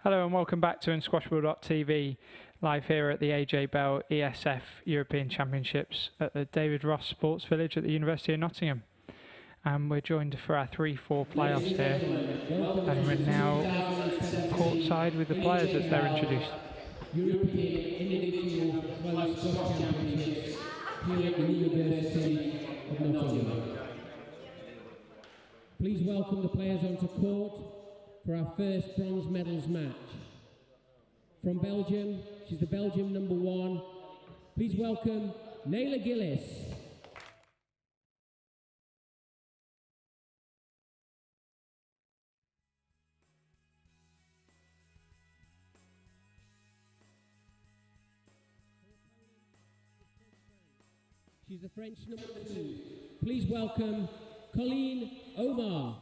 Hello and welcome back to Unsquashable.tv, live here at the BEL ESF European Championships at the David Ross Sports Village at the University of Nottingham. And we're joined for our 3-4 playoffs here, and we're now courtside with the players as they're introduced. European Individual Close Squash Championships here at the University of Nottingham. Please welcome the players onto court for our first bronze medals match. From Belgium, she's the Belgium #1. Please welcome Nele Gilis. She's the French #2. Please welcome Coline Aumard.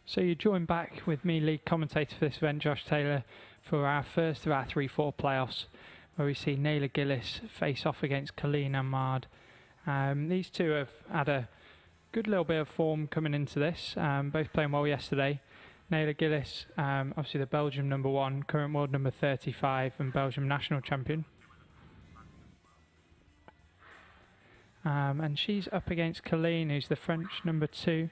So you join back with me, lead commentator for this event, Josh Taylor, for our first of our 3-4 playoffs, where we see Nele Gilis face off against Coline Aumard. These two have had a good little bit of form coming into this, both playing well yesterday. Nele Gilis, obviously the Belgium #1, current world number 35 and Belgium national champion. And she's up against Coline, who's the French #2.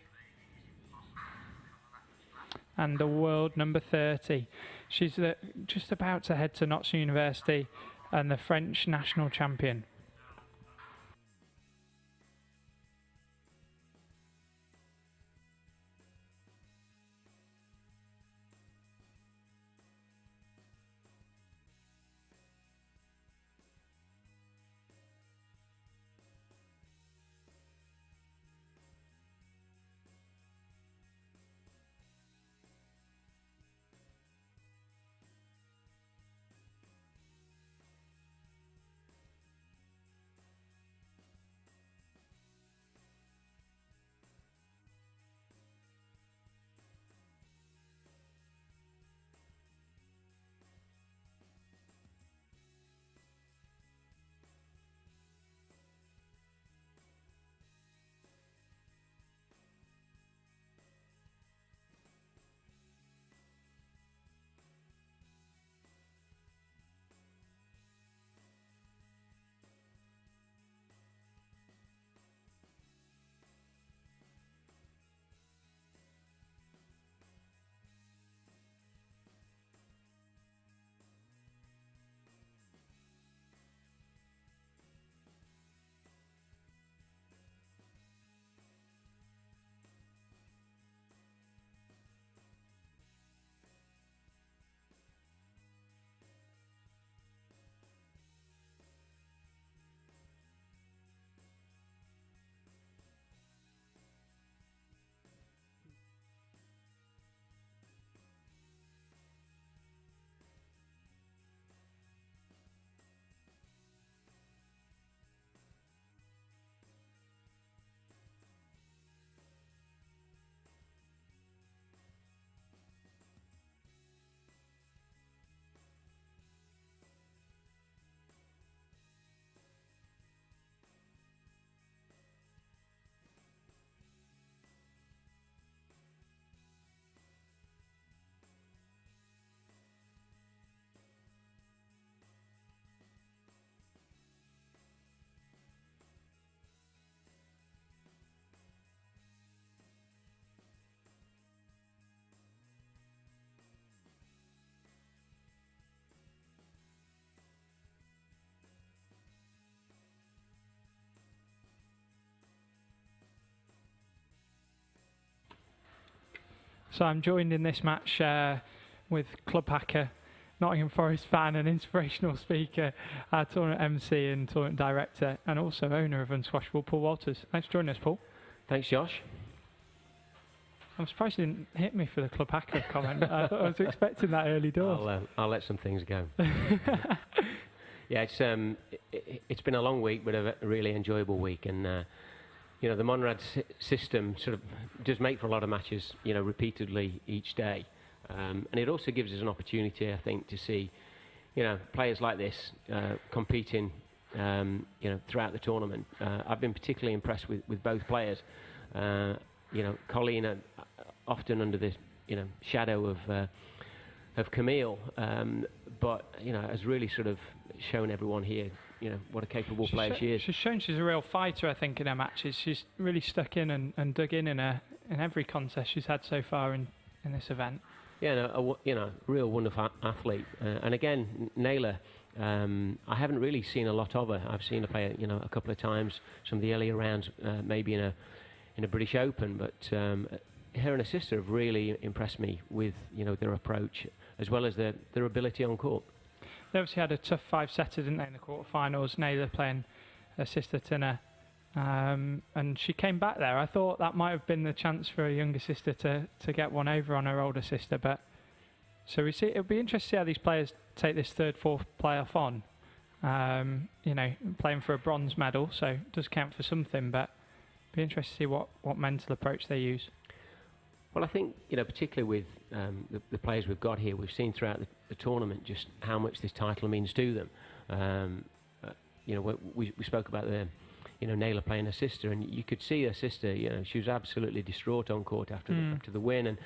And the world number 30. She's just about to head to Nottingham University and the French national champion. So I'm joined in this match with club hacker, Nottingham Forest fan and inspirational speaker, tournament MC and tournament director, and also owner of Unsquashable, Paul Walters. Thanks for joining us, Paul. Thanks, Josh. I'm surprised you didn't hit me for the club hacker comment. I was expecting that early doors. I'll let some things go. Yeah, it's been a long week, but a really enjoyable week, and you know, the Monrad system sort of does make for a lot of matches, you know, repeatedly each day, and it also gives us an opportunity, I think, to see, you know, players like this competing, you know, throughout the tournament. I've been particularly impressed with both players. You know, Coline, often under the, you know, shadow of Camille, but you know, has really sort of shown everyone here, you know, what a capable player she is. She's shown she's a real fighter, I think, in her matches. She's really stuck in and dug in every contest she's had so far in this event. Yeah, no, you know, real wonderful athlete. And again, Nele, I haven't really seen a lot of her. I've seen her play, you know, a couple of times, some of the earlier rounds, maybe in a British Open, but her and her sister have really impressed me with, you know, their approach as well as their ability on court. They obviously had a tough 5-setter, didn't they, in the quarterfinals? Nele playing her sister Tina, and she came back there. I thought that might have been the chance for her younger sister to get one over on her older sister. But so we see, it'll be interesting to see how these players take this third, fourth playoff on. You know, playing for a bronze medal, so it does count for something. But it'll be interesting to see what mental approach they use. Well, I think, you know, particularly with the players we've got here, we've seen throughout the tournament just how much this title means to them. You know, we spoke about you know, Nele playing her sister, and you could see her sister, you know, she was absolutely distraught on court after the win, and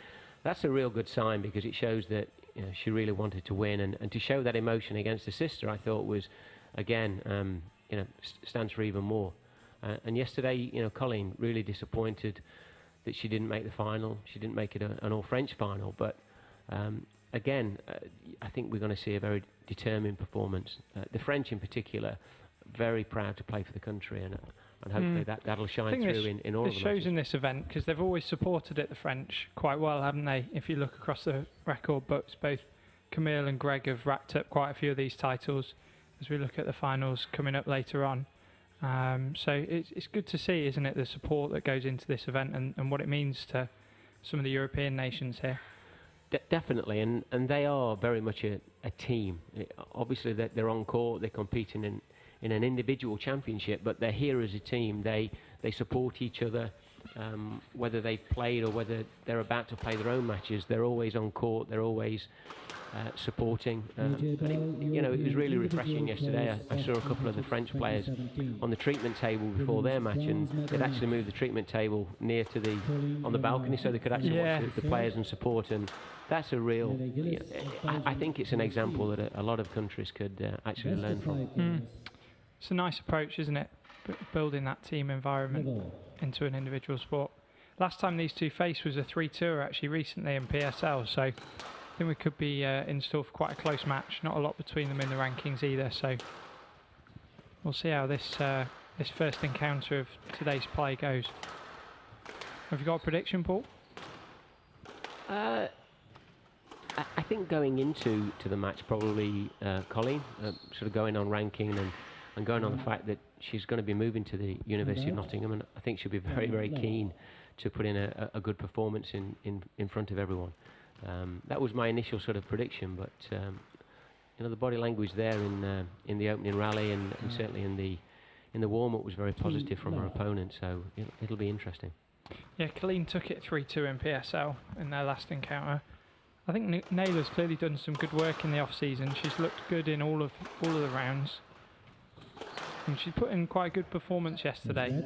that's a real good sign because it shows that, you know, she really wanted to win, and to show that emotion against her sister, I thought was, again, you know, stands for even more. And yesterday, you know, Coline really disappointed that she didn't make the final. She didn't make it an all-French final, but again, I think we're going to see a very determined performance. The French in particular, very proud to play for the country, and hopefully that'll shine through in all of the matches. This shows in this event, because they've always supported it, the French, quite well, haven't they? If you look across the record books, both Camille and Greg have racked up quite a few of these titles as we look at the finals coming up later on. So it's good to see, isn't it, the support that goes into this event and what it means to some of the European nations here. Definitely, and they are very much a team. Obviously, they're on court, they're competing in an individual championship, but they're here as a team. They support each other, whether they've played or whether they're about to play their own matches. They're always on court, they're always supporting. You know, it was really refreshing yesterday. I saw a couple of the French players on the treatment table before their match, and they'd actually moved the treatment table near to on the balcony so they could actually watch the players and support, and that's a real, you know, I think it's an example that a lot of countries could actually learn from. It's a nice approach, isn't it? Building that team environment into an individual sport. Last time these two faced was a 3-2 actually recently in PSL, so I think we could be in store for quite a close match. Not a lot between them in the rankings either, so we'll see how this first encounter of today's play goes. Have you got a prediction, Paul? I think going into the match, probably Coline, sort of going on ranking and going on the fact that she's going to be moving to the University of Nottingham, and I think she'll be very, very keen to put in a good performance in front of everyone. That was my initial sort of prediction, but you know, the body language there in the opening rally and certainly in the warm-up was very positive from her opponent, so it'll be interesting. Yeah, Coline took it 3-2 in PSL in their last encounter. I think Nele's clearly done some good work in the off-season. She's looked good in all of the rounds, and she put in quite a good performance yesterday.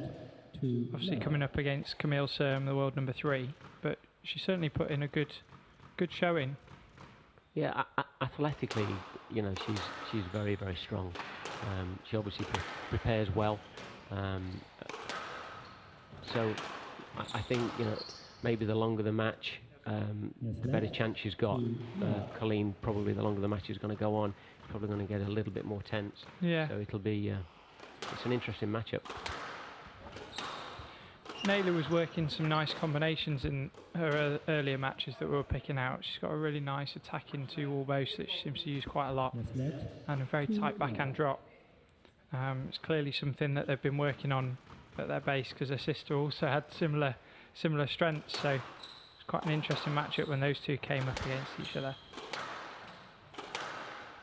Obviously coming up against Camille Serme, the world number 3, but she certainly put in a good showing. Yeah, athletically, you know, she's very, very strong. She obviously prepares well. So I think, you know, maybe the longer the match, the better chance she's got. Coline, probably the longer the match is going to go on, probably going to get a little bit more tense. Yeah. So it'll be it's an interesting matchup. Nele was working some nice combinations in her earlier matches that we were picking out. She's got a really nice attacking two-wall boast that she seems to use quite a lot, and a very tight backhand drop. It's clearly something that they've been working on at their base, because her sister also had similar strengths. So it's quite an interesting matchup when those two came up against each other.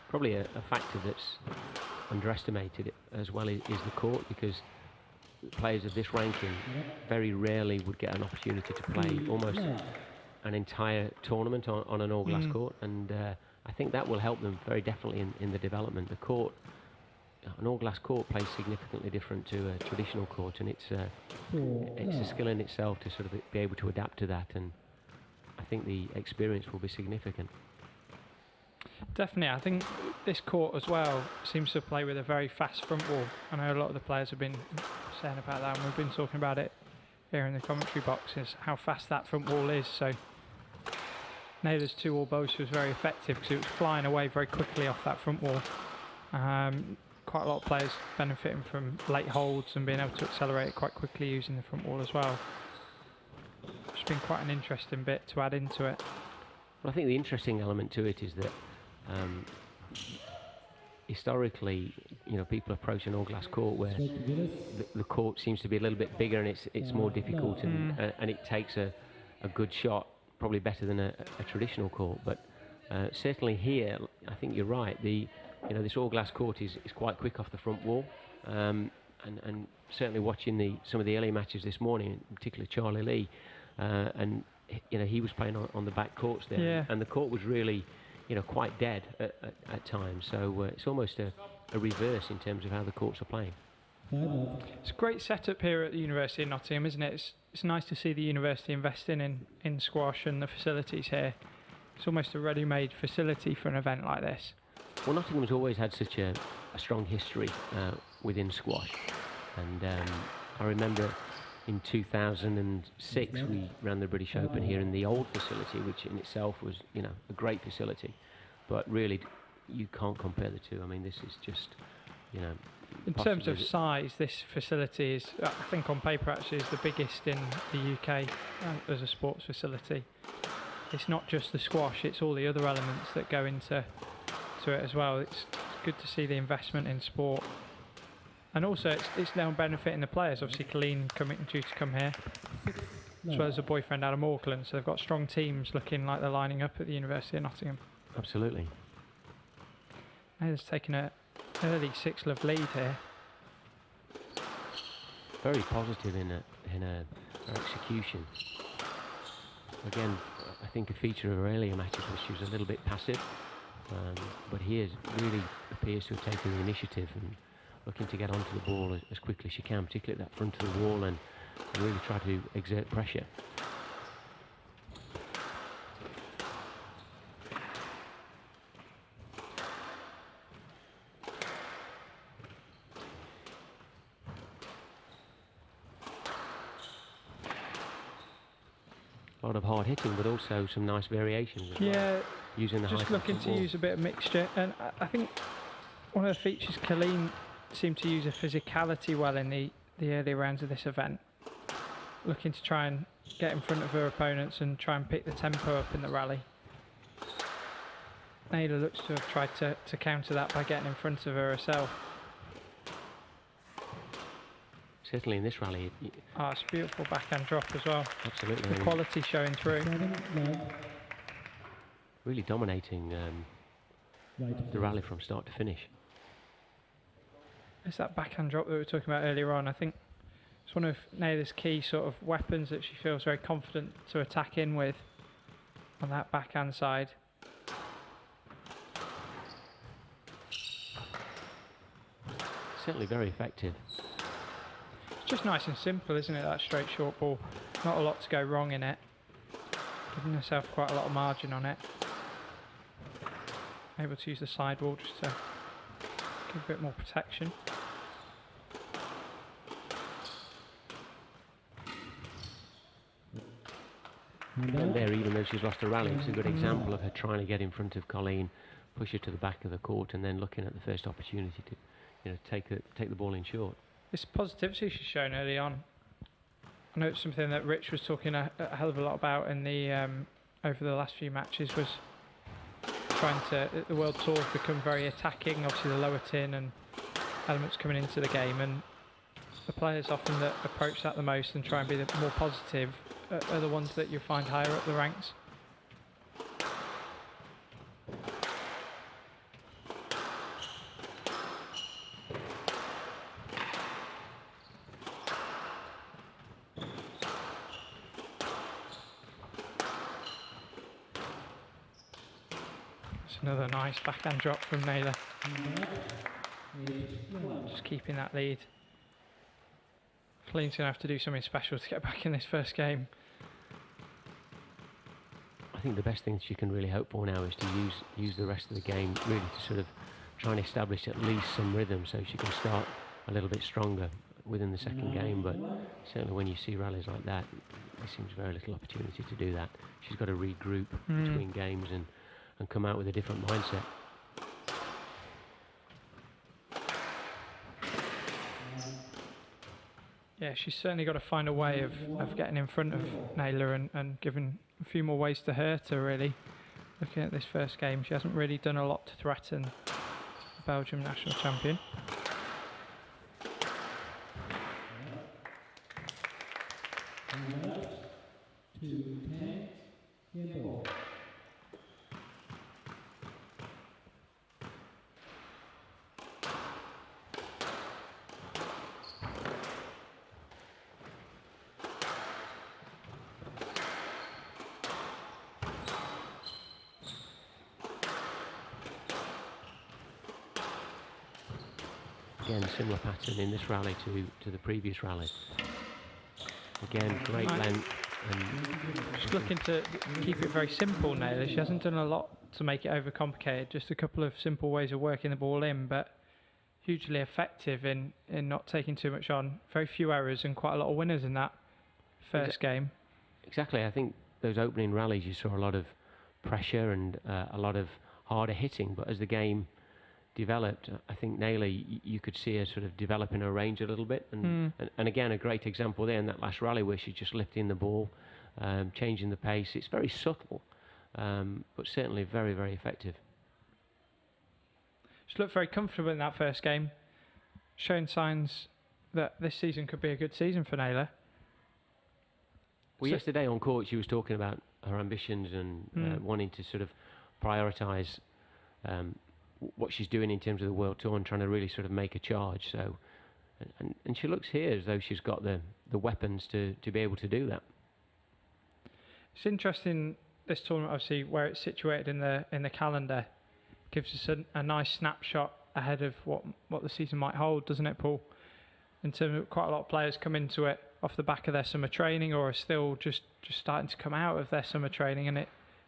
Probably a factor that's underestimated as well is the court, because players of this ranking very rarely would get an opportunity to play almost an entire tournament on an all-glass court, and I think that will help them very definitely in the development. The court, an all-glass court, plays significantly different to a traditional court, and it's a skill in itself to sort of be able to adapt to that, and I think the experience will be significant. Definitely, I think this court as well seems to play with a very fast front wall. I know a lot of the players have been saying about that, and we've been talking about it here in the commentary box, is how fast that front wall is. So Nele's 2-all boast was very effective because it was flying away very quickly off that front wall. Quite a lot of players benefiting from late holds and being able to accelerate it quite quickly using the front wall as well. It's been quite an interesting bit to add into it. Well, I think the interesting element to it is that historically, you know, people approach an all-glass court where the court seems to be a little bit bigger and it's more difficult, and it takes a good shot, probably better than a traditional court. But certainly here, I think you're right. This all-glass court is quite quick off the front wall, and certainly watching some of the early matches this morning, particularly Charlie Lee, and he was playing on the back courts there, and the court was really, quite dead at times. So it's almost a reverse in terms of how the courts are playing. It's a great setup here at the University of Nottingham, isn't it? It's nice to see the university investing in squash and the facilities here. It's almost a ready-made facility for an event like this. Well, Nottingham's always had such a strong history within squash, and I remember in 2006 we ran the British Open here in the old facility, which in itself was, a great facility, but really you can't compare the two. I mean, this is just, in terms of size, this facility is, I think on paper actually, is the biggest in the UK as a sports facility. It's not just the squash, it's all the other elements that go into it as well. It's good to see the investment in sport. And also, it's now benefiting the players. Obviously, Coline due to come here, as well as her boyfriend Adam Auckland. So they've got strong teams looking like they're lining up at the University of Nottingham. Absolutely. Nele's taken an early 6-love lead here. Very positive in her execution. Again, I think a feature of her earlier matches was she was a little bit passive, but here really appears to have taken the initiative and looking to get onto the ball as quickly as she can, particularly at that front of the wall, and really try to exert pressure. A lot of hard hitting, but also some nice variations as well. Using the just looking to use a bit of mixture, and I think one of the features Coline seemed to use her physicality well in the early rounds of this event, looking to try and get in front of her opponents and try and pick the tempo up in the rally. Nele looks to have tried to counter that by getting in front of her herself. Certainly in this rally. It's a beautiful backhand drop as well. Absolutely. The quality showing through. Really dominating the rally from start to finish. It's that backhand drop that we were talking about earlier on. I think it's one of Nele's key sort of weapons that she feels very confident to attack in with on that backhand side. Certainly very effective. It's just nice and simple, isn't it, that straight short ball? Not a lot to go wrong in it. Giving herself quite a lot of margin on it. Able to use the sidewall just to give a bit more protection. And there, even though she's lost a rally, it's a good example of her trying to get in front of Coline, push her to the back of the court, and then looking at the first opportunity to take the ball in short. This positivity she's shown early on. I know it's something that Rich was talking a hell of a lot about in the over the last few matches, was trying to, the World Tour has become very attacking, obviously the lower tin and elements coming into the game, and the players often that approach that the most and try and be the more positive are the ones that you find higher up the ranks. It's another nice backhand drop from Nele. Just keeping that lead. Coline's going to have to do something special to get back in this first game. I think the best thing she can really hope for now is to use the rest of the game really to sort of try and establish at least some rhythm so she can start a little bit stronger within the second game. But certainly when you see rallies like that, there seems very little opportunity to do that. She's got to regroup between games and come out with a different mindset. Yeah, she's certainly got to find a way of getting in front of Nele and giving a few more ways to her to really. Looking at this first game, she hasn't really done a lot to threaten the Belgium national champion. Again, similar pattern in this rally to the previous rally. Again, great length. And just looking to keep it very simple, Nele. She hasn't done a lot to make it overcomplicated. Just a couple of simple ways of working the ball in, but hugely effective in not taking too much on. Very few errors and quite a lot of winners in that first game. Exactly. I think those opening rallies you saw a lot of pressure and a lot of harder hitting, but as the game developed, I think Nele, you could see her sort of developing her range a little bit, and again a great example there in that last rally where she's just lifting the ball, changing the pace. It's very subtle, but certainly very, very effective. She looked very comfortable in that first game, showing signs that this season could be a good season for Nele. Well, yesterday on court she was talking about her ambitions and wanting to sort of prioritise what she's doing in terms of the World Tour and trying to really sort of make a charge. So, and she looks here as though she's got the weapons to be able to do that. It's interesting, this tournament obviously where it's situated in the calendar gives us a nice snapshot ahead of what the season might hold, doesn't it, Paul? In terms of quite a lot of players come into it off the back of their summer training or are still just starting to come out of their summer training, and it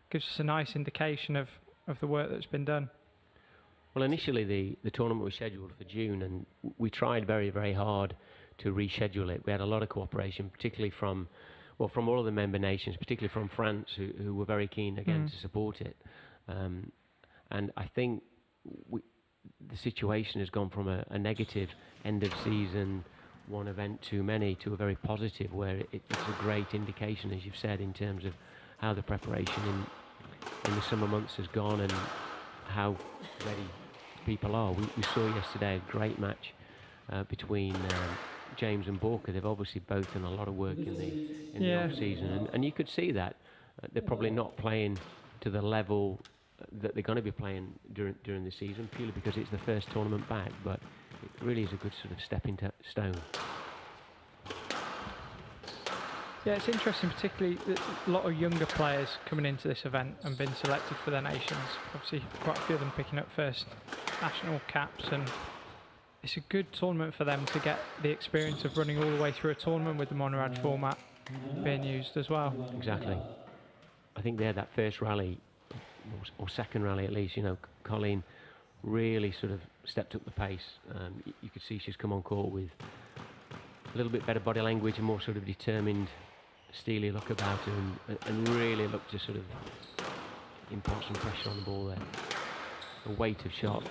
gives us a nice indication of the work that's been done. Well, initially the tournament was scheduled for June, and we tried very, very hard to reschedule it. We had a lot of cooperation, particularly from all of the member nations, particularly from France, who were very keen again to support it. And I think the situation has gone from a negative end of season, one event too many, to a very positive, where it's a great indication, as you've said, in terms of how the preparation in the summer months has gone and how ready people are. We saw yesterday a great match between James and Borka. They've obviously both done a lot of work in the off season, and you could see that they're probably not playing to the level that they're going to be playing during the season, purely because it's the first tournament back, but it really is a good sort of stepping stone. Yeah, it's interesting, particularly a lot of younger players coming into this event and being selected for their nations. Obviously, quite a few of them picking up first national caps, and it's a good tournament for them to get the experience of running all the way through a tournament with the monorad format being used as well. Exactly. I think there, that first rally, or second rally at least, Coline really sort of stepped up the pace. You could see she's come on court with a little bit better body language, a more sort of determined, steely look about her, and really looked to sort of impart some pressure on the ball there. The weight of shot.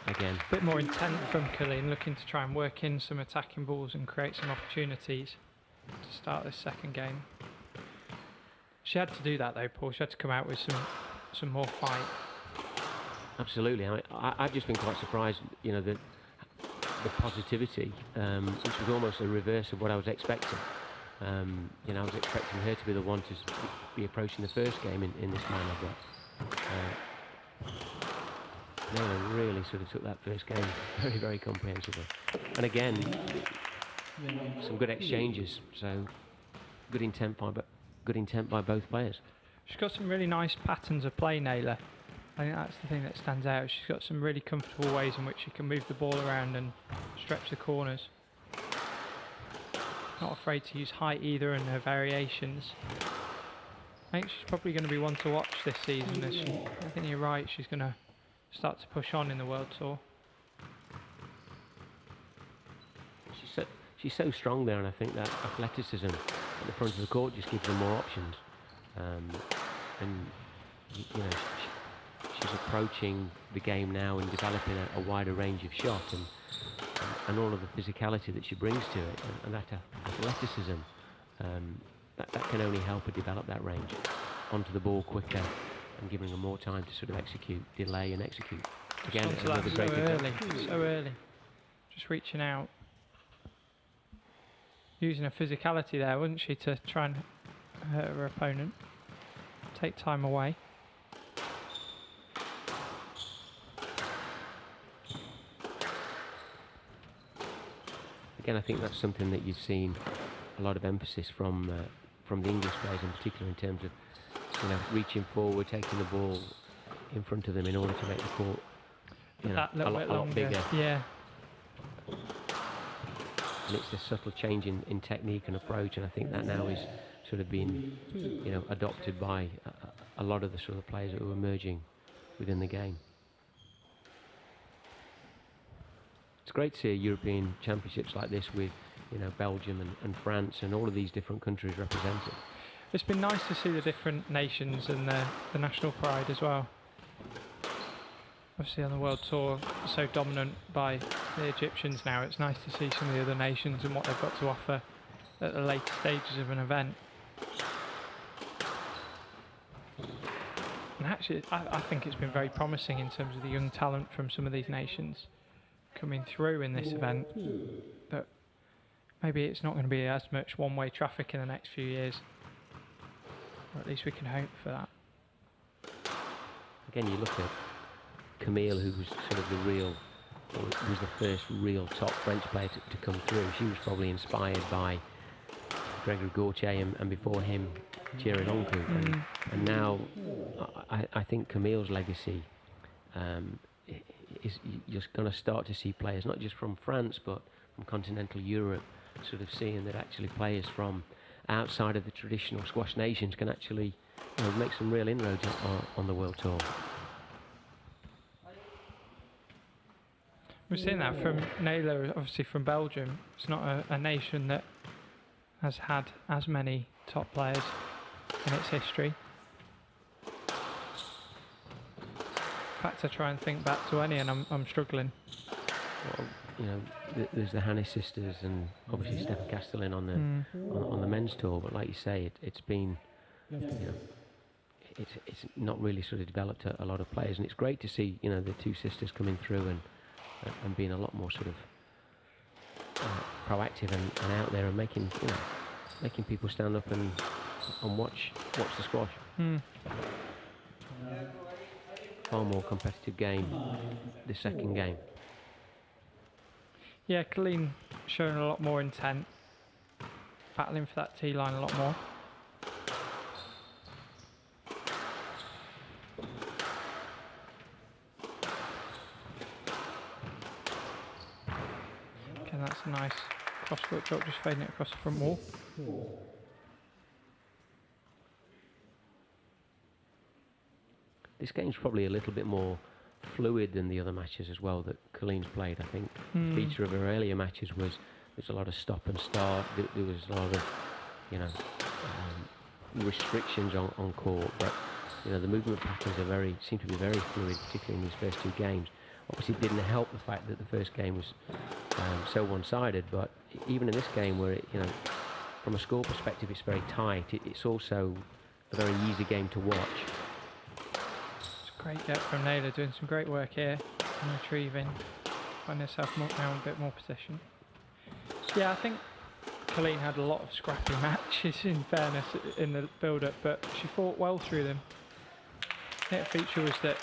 Again. A bit more intent from Coline, looking to try and work in some attacking balls and create some opportunities to start this second game. She had to do that though, Paul. She had to come out with some more fight. Absolutely. I've just been quite surprised, the the positivity, which was almost a reverse of what I was expecting. You know, I was expecting her to be the one to be approaching the first game in this manner, but Nele really sort of took that first game very, very comprehensively. And again, some good exchanges, so good intent by both players. She's got some really nice patterns of play, Nele. I think that's the thing that stands out. She's got some really comfortable ways in which she can move the ball around and stretch the corners. Not afraid to use height either in her variations. I think she's probably going to be one to watch this season. I think you're right, she's going to start to push on in the World Tour. She's so strong there, and I think that athleticism at the front of the court just gives her more options. And you know, she's approaching the game now and developing a wider range of shot, and all of the physicality that she brings to it, and that athleticism, that can only help her develop that range onto the ball quicker and giving her more time to sort of execute, delay and execute. Again, another great so early. Just reaching out. Using her physicality there, wasn't she, to try and hurt her opponent. Take time away. Again, I think that's something that you've seen a lot of emphasis from the English players in particular, in terms of, you know, reaching forward, taking the ball in front of them in order to make the court, you know, a lot bigger. Yeah. And it's a subtle change in technique and approach, and I think that now is sort of being, you know, adopted by a lot of the sort of players that are emerging within the game. It's great to see European championships like this with, you know, Belgium and France and all of these different countries represented. It's been nice to see the different nations and the national pride as well. Obviously on the World Tour, so dominant by the Egyptians now, it's nice to see some of the other nations and what they've got to offer at the later stages of an event. And actually, I think it's been very promising in terms of the young talent from some of these nations coming through in this event, that maybe it's not going to be as much one-way traffic in the next few years, or at least we can hope for that. Again, you look at Camille, who was sort of was the first real top French player to come through. She was probably inspired by Gregory Gaultier and before him Thierry Loncourt. And now I think Camille's legacy is you're going to start to see players not just from France but from continental Europe sort of seeing that actually players from outside of the traditional squash nations can actually, you know, make some real inroads on the World Tour. We've seen that from Nele, obviously from Belgium. It's not a nation that has had as many top players in its history. In fact, I try and think back to any and I'm struggling. Well, you know, there's the Hannes sisters and obviously Stefan Castellin on the men's tour, but like you say, it's been, you know, it's not really sort of developed a lot of players, and it's great to see, you know, the two sisters coming through and being a lot more sort of proactive and out there and making people stand up and watch the squash. Far more competitive game, the second game. Yeah, Coline showing a lot more intent, battling for that T-line a lot more. Okay, that's a nice cross-court drop, just fading it across the front wall. This game's probably a little bit more fluid than the other matches as well that Coline's played. I think the feature of her earlier matches was there's a lot of stop and start. There was a lot of, you know, restrictions on court, but you know the movement patterns seem to be very fluid, particularly in these first two games. Obviously, it didn't help the fact that the first game was so one-sided, but even in this game, where it, you know, from a score perspective, it's very tight. It's also a very easy game to watch. Great get from Nele, doing some great work here and retrieving. find herself now in a bit more position. Yeah, I think Coline had a lot of scrappy matches, in fairness, in the build-up, but she fought well through them. I think the feature was that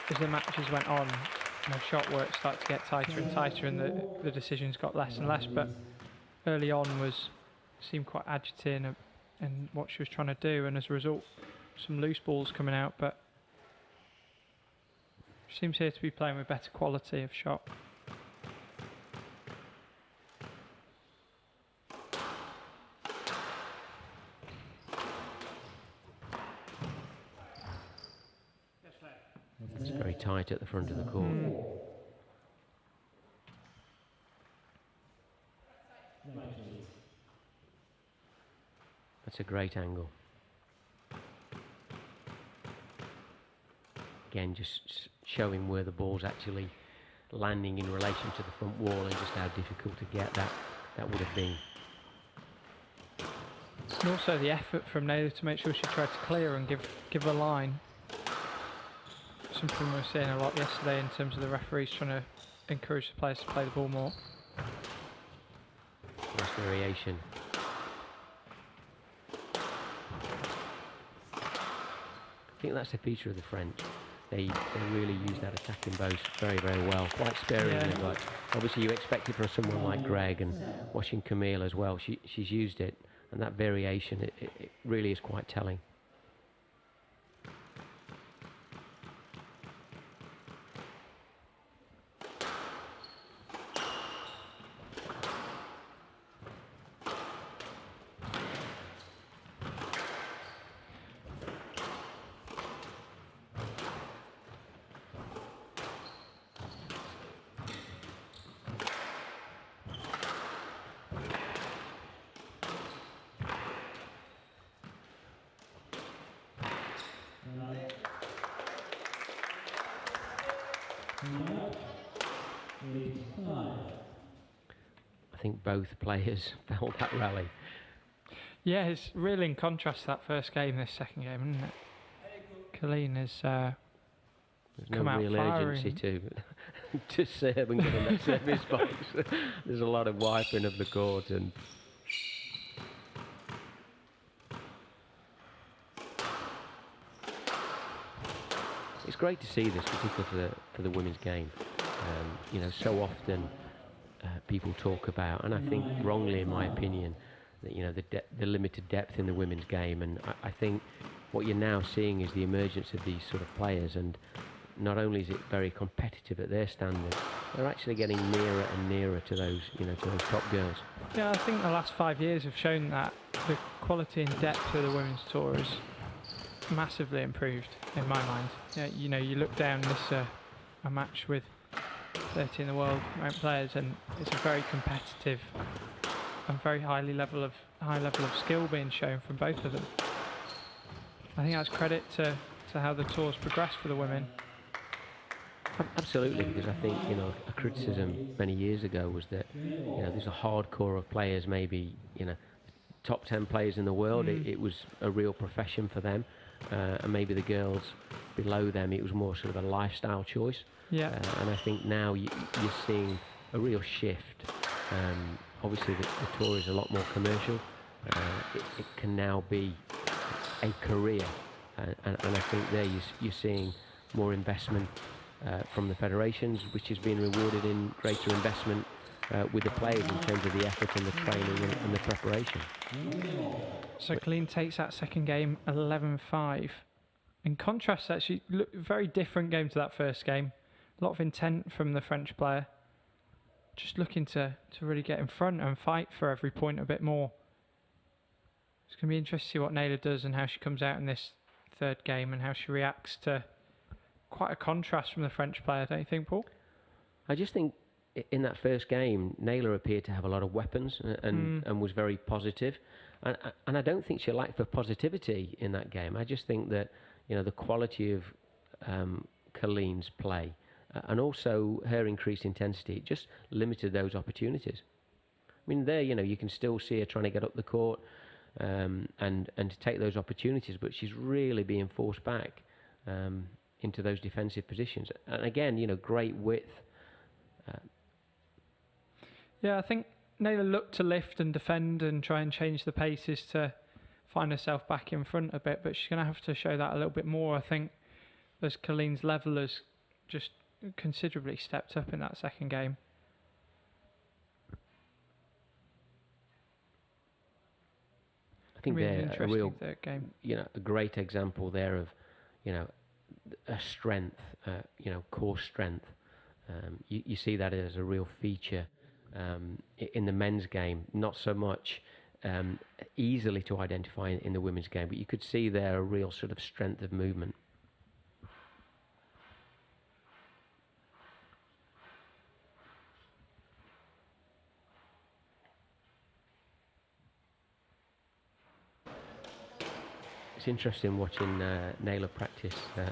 as the matches went on, her shot work started to get tighter and tighter, and the decisions got less and less. But early on seemed quite agitating in what she was trying to do, and as a result, some loose balls coming out. But she seems here to be playing with better quality of shot. It's very tight at the front of the court. That's a great angle. Again, just showing where the ball's actually landing in relation to the front wall, and just how difficult to get that would have been. And also the effort from Nele to make sure she tried to clear and give a line. Something we were seeing a lot yesterday in terms of the referees trying to encourage the players to play the ball more. Nice variation. I think that's the feature of the French. They really use that attacking boast very, very well, quite sparingly. Yeah. Like, obviously you expect it from someone like Greg, and watching Camille as well, she's used it, and that variation, it really is quite telling. I think both players felt that rally. Yeah, it's really in contrast to that first game, this second game, isn't it? Coline has There's come no out real firing. urgency to serve and get in that service box. There's a lot of wiping of the court, and it's great to see this, particularly for the women's game. You know, so often people talk about, and I think wrongly in my opinion, that, you know, the limited depth in the women's game, and I think what you're now seeing is the emergence of these sort of players, and not only is it very competitive at their standard, they're actually getting nearer and nearer to those, you know, to those top girls. Yeah, I think the last 5 years have shown that the quality and depth of the women's tour is massively improved in my mind. Yeah, you know, you look down this a match with 30 in the world ranked players, and it's a very competitive and very high level of skill being shown from both of them. I think that's credit to how the tour's progressed for the women. Absolutely, because I think, you know, a criticism many years ago was that, you know, there's a hardcore of players, maybe, you know, top 10 players in the world. It was a real profession for them, and maybe the girls below them, it was more sort of a lifestyle choice. Yeah. And I think now you're seeing a real shift. Obviously the tour is a lot more commercial. It can now be a career, and I think there you're seeing more investment from the federations, which is being rewarded in greater investment with the players in terms of the effort and the training and the preparation. So Coline takes that second game 11-5. In contrast, actually, very different game to that first game. A lot of intent from the French player, just looking to really get in front and fight for every point a bit more. It's going to be interesting to see what Nele does and how she comes out in this third game, and how she reacts to quite a contrast from the French player, don't you think, Paul? I just think in that first game, Nele appeared to have a lot of weapons and was very positive. And I don't think she lacked for positivity in that game. I just think that, you know, the quality of Coline's play and also her increased intensity just limited those opportunities. I mean, there, you know, you can still see her trying to get up the court and to take those opportunities, but she's really being forced back into those defensive positions. And again, you know, great width, Yeah, I think Nele looked to lift and defend and try and change the paces to find herself back in front a bit, but she's going to have to show that a little bit more, I think, as Coline's level has just considerably stepped up in that second game. I think Really they're a interesting real, third game. a great example there of, a strength, core strength. You see that as a real feature in the men's game, not so much easily to identify in the women's game, but you could see there a real sort of strength of movement. It's interesting watching Nele practice the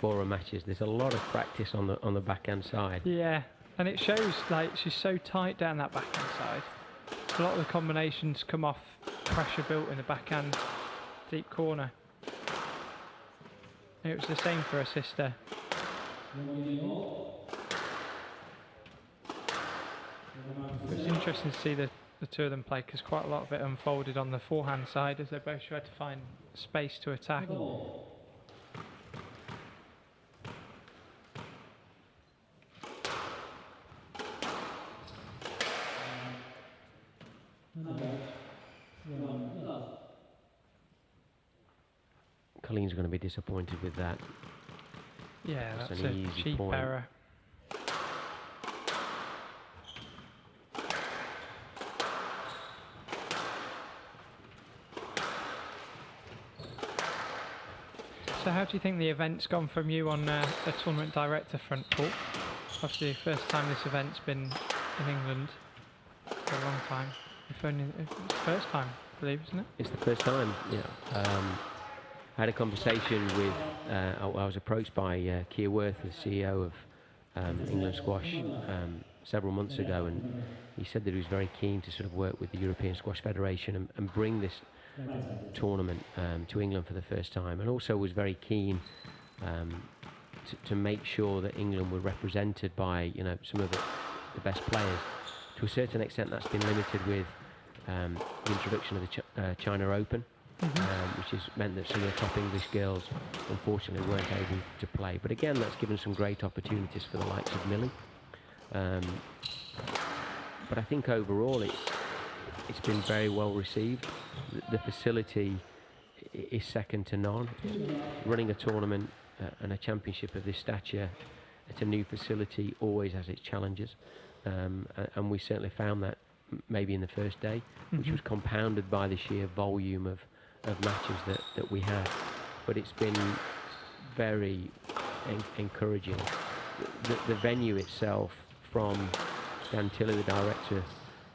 FRA matches. There's a lot of practice on the backhand side. Yeah, and it shows, like, she's so tight down that backhand side. A lot of the combinations come off pressure built in the backhand deep corner. And it was the same for her sister. It's interesting to see the two of them play, because quite a lot of it unfolded on the forehand side as they both tried to find space to attack. Coline's going to be disappointed with that. Yeah, that's an a easy cheap point. error. So how do you think the event's gone from you on a tournament director front, Paul? Obviously, first time this event's been in England for a long time. If only it's the first time, I believe, isn't it? It's the first time, yeah. I had a conversation with, I was approached by Keir Worth, the CEO of England Squash, several months ago, and he said that he was very keen to sort of work with the European Squash Federation and bring this tournament to England for the first time, and also was very keen to make sure that England were represented by some of the best players. To a certain extent, that's been limited with the introduction of the China Open, which has meant that some of the top English girls unfortunately weren't able to play. But again, that's given some great opportunities for the likes of Millie. But I think overall it's been very well received. The facility is second to none. Running a tournament and a championship of this stature at a new facility always has its challenges, and we certainly found that maybe in the first day, which was compounded by the sheer volume of matches that we had. But it's been very encouraging. The venue itself, from Dan Tiller, the director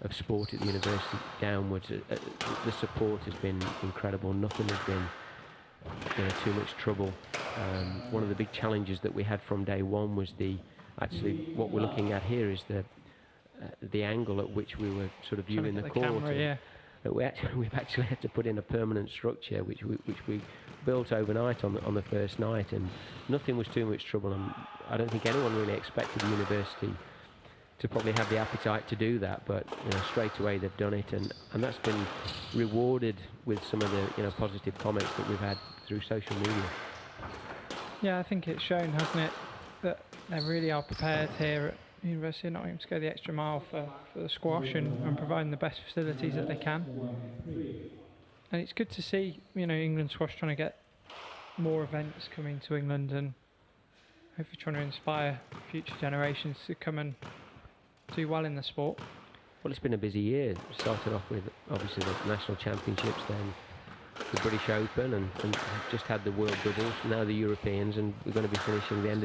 of sport at the university, downwards, the support has been incredible. Nothing has been too much trouble. One of the big challenges that we had from day one was actually what we're looking at here is the angle at which we were sort of viewing the court. Camera, yeah. We've actually had to put in a permanent structure which we built overnight on the first night, and nothing was too much trouble. And I don't think anyone really expected the university to probably have the appetite to do that, but straight away they've done it, and that's been rewarded with some of the positive comments that we've had through social media. Yeah, I think it's shown, hasn't it, that they really are prepared here at the University of Nottingham to go the extra mile for the squash and providing the best facilities that they can. And it's good to see England squash trying to get more events coming to England, and hopefully trying to inspire future generations to come and do well in the sport. Well, it's been a busy year. It started off with obviously the national championships, then the British Open, and just had the World Doubles, now the Europeans, and we're going to be finishing we're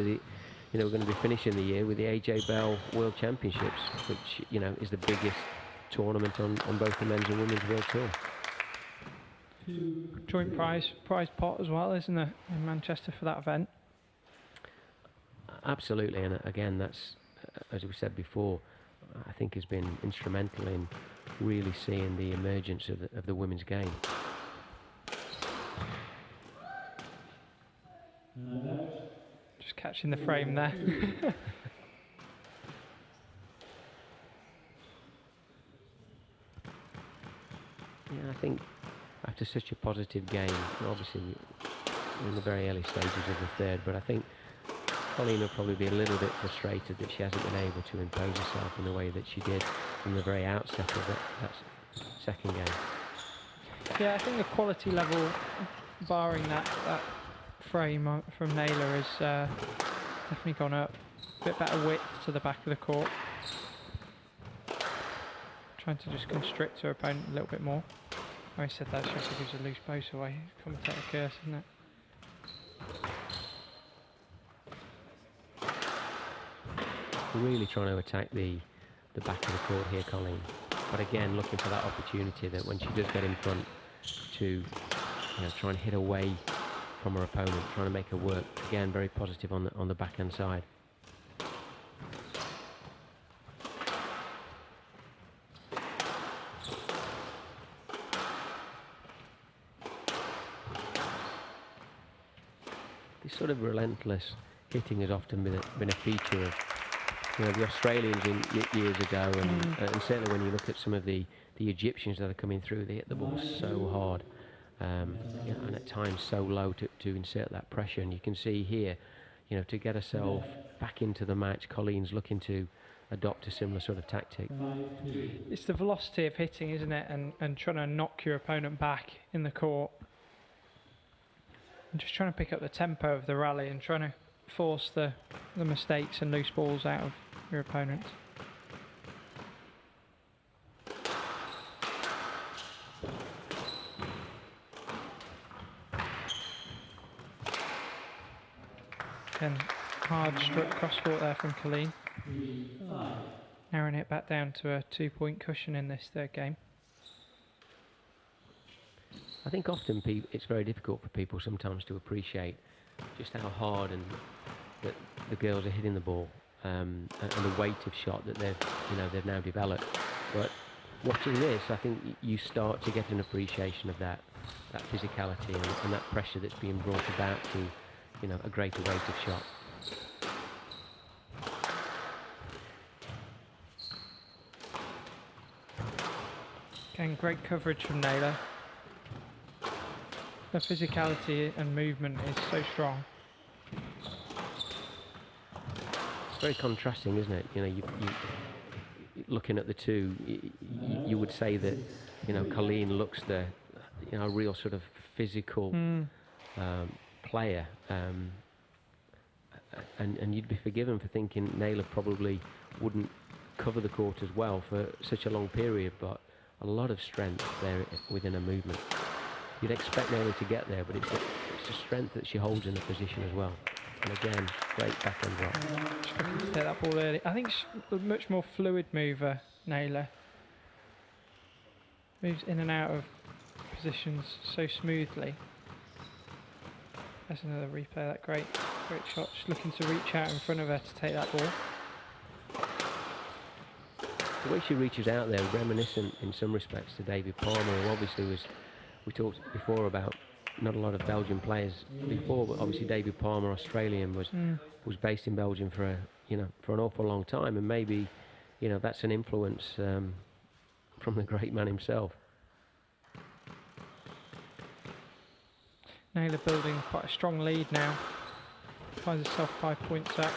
going to be finishing the year with the BEL World Championships, which is the biggest tournament on both the men's and women's World Tour. Joint prize pot as well, isn't there, in Manchester for that event? Absolutely, and again, that's as we said before, I think has been instrumental in really seeing the emergence of the women's game. Just catching the frame there. think after such a positive game, obviously we're in the very early stages of the third, but I think Coline will probably be a little bit frustrated that she hasn't been able to impose herself in the way that she did from the very outset of that second game. Yeah, I think the quality level, barring that frame from Nele, has definitely gone up. A bit better width to the back of the court. Trying to just constrict her opponent a little bit more. I said that she also gives a loose post away. Commentator curse, isn't it? Really trying to attack the back of the court here, Coline. But again, looking for that opportunity that when she does get in front to try and hit away from her opponent, trying to make her work. Again, very positive on the backhand side. This sort of relentless hitting has often been a feature of the Australians in years ago, and certainly when you look at some of the Egyptians that are coming through, they hit the ball so hard, and at times so low to insert that pressure. And you can see here, to get herself back into the match, Coline's looking to adopt a similar sort of tactic. It's the velocity of hitting, isn't it, and trying to knock your opponent back in the court. And just trying to pick up the tempo of the rally and trying to force the mistakes and loose balls out of your opponent. Again, hard struck cross court there from Coline. Narrowing it back down to a 2-point cushion in this third game. I think often it's very difficult for people sometimes to appreciate just how hard and that the girls are hitting the ball, and the weight of shot that they've now developed. But watching this, I think you start to get an appreciation of that physicality and that pressure that's being brought about to a greater weight of shot. Again, great coverage from Nele. The physicality and movement is so strong. It's very contrasting, isn't it? You looking at the two, you would say that Coline looks a real sort of physical player, and you'd be forgiven for thinking Nele probably wouldn't cover the court as well for such a long period, but a lot of strength there within her movement. You'd expect Nele to get there, but it's a strength that she holds in the position as well. And again, great backhand drop. Struggling to take that ball early. I think she's a much more fluid mover, Nele. Moves in and out of positions so smoothly. There's another replay of that great shot. Just looking to reach out in front of her to take that ball. The way she reaches out there, reminiscent in some respects to David Palmer, who obviously we talked before about not a lot of Belgian players before, but obviously David Palmer, Australian, was based in Belgium for an awful long time, and maybe that's an influence from the great man himself. Nele building quite a strong lead now. Finds herself 5 points up.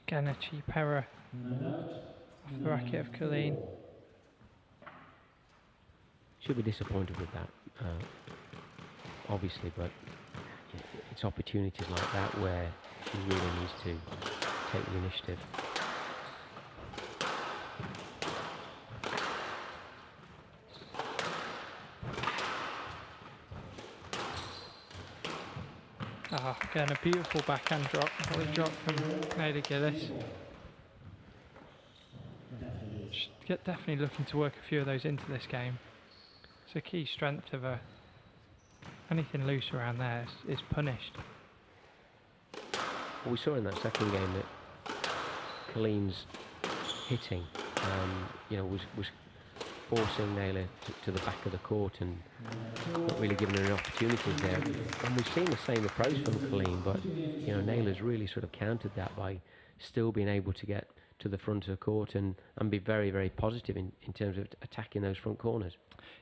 Again, a cheap error off the racket of Coline. Should be disappointed with that, obviously, but it's opportunities like that where she really needs to take the initiative. Again, a beautiful backhand drop. What a drop from Nele Gilis. Definitely looking to work a few of those into this game. It's a key strength of her. anything loose around there is punished. Well, we saw in that second game that Coline's hitting, was forcing Nele to the back of the court and not really giving her any opportunities there. And we've seen the same approach from Coline, but Nele's really sort of countered that by still being able to get to the front of the court and be very, very positive in terms of attacking those front corners.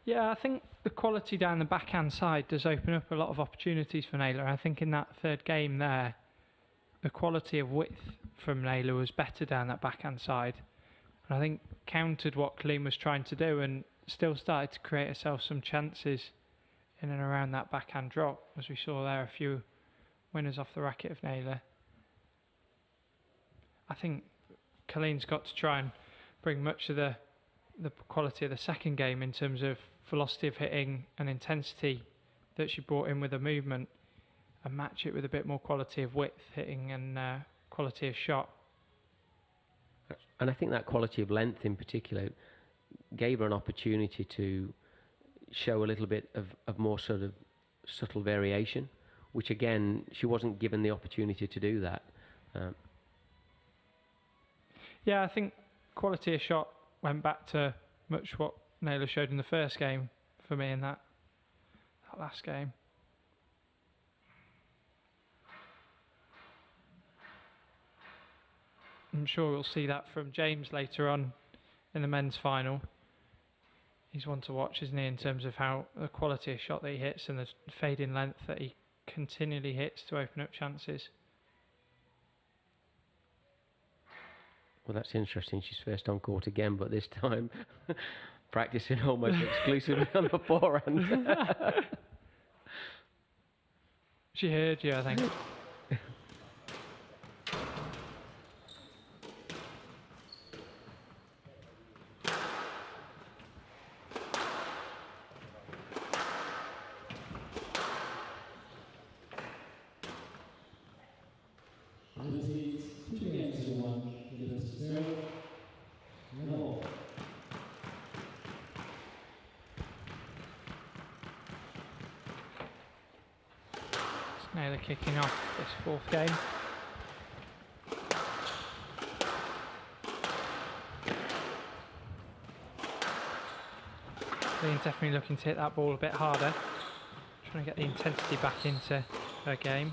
Yeah, I think the quality down the backhand side does open up a lot of opportunities for Nele. I think in that third game there, the quality of width from Nele was better down that backhand side. And I think countered what Coline was trying to do and still started to create herself some chances in and around that backhand drop, as we saw there, a few winners off the racket of Nele. I think Coline's got to try and bring much of the quality of the second game in terms of velocity of hitting and intensity that she brought in with her movement and match it with a bit more quality of width hitting and quality of shot. And I think that quality of length in particular gave her an opportunity to show a little bit of more sort of subtle variation, which again, she wasn't given the opportunity to do that. Yeah, I think quality of shot went back to much what Nele showed in the first game for me in that last game. I'm sure we'll see that from James later on in the men's final. He's one to watch, isn't he, in terms of how the quality of shot that he hits and the fading length that he continually hits to open up chances. Well, that's interesting. She's first on court again, but this time practicing almost exclusively on the forehand. She heard you, I think. Nele kicking off this fourth game. Coline definitely looking to hit that ball a bit harder, trying to get the intensity back into her game.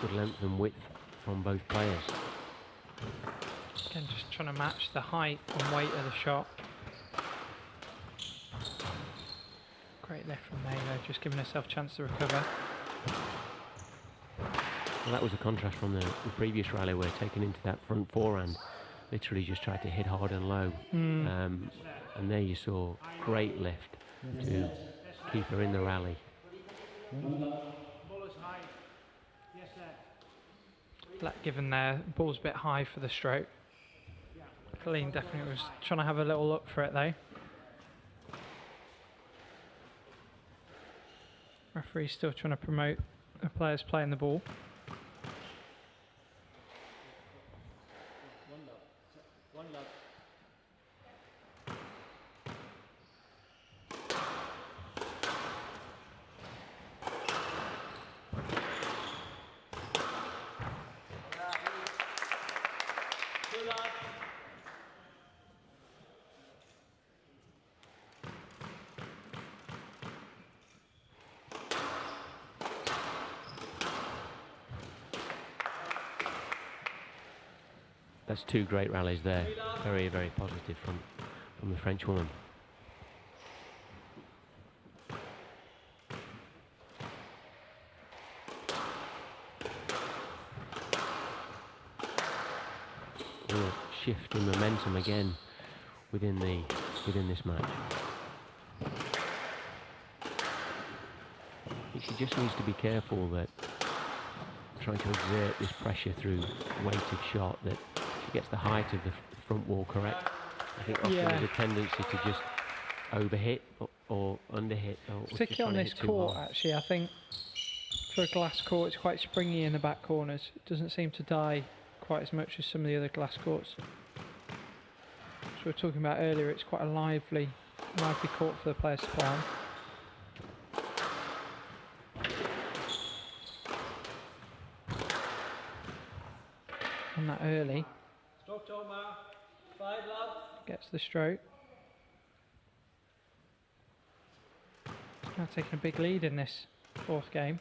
Good length and width from both players. Again, just trying to match the height and weight of the shot. Great lift from Nele, just giving herself a chance to recover. Well, that was a contrast from the previous rally where taken into that front forehand, literally just tried to hit hard and low. And there you saw great lift to keep her in the rally. Given their ball's a bit high for the stroke. Coline definitely was trying to have a little look for it though. Referee's still trying to promote the players playing the ball. That's two great rallies there. Very, very positive from the French woman. Real shift in momentum again within this match. She just needs to be careful that trying to exert this pressure through weighted shot, that she gets the height of the front wall correct. I think often there's a tendency to just overhit or underhit. Particularly on this court, actually, I think for a glass court it's quite springy in the back corners. It doesn't seem to die quite as much as some of the other glass courts. As we were talking about earlier, it's quite a lively court for the players to play on. On that early. Stroke to Aumard. 5 love. Gets the stroke. Now taking a big lead in this fourth game.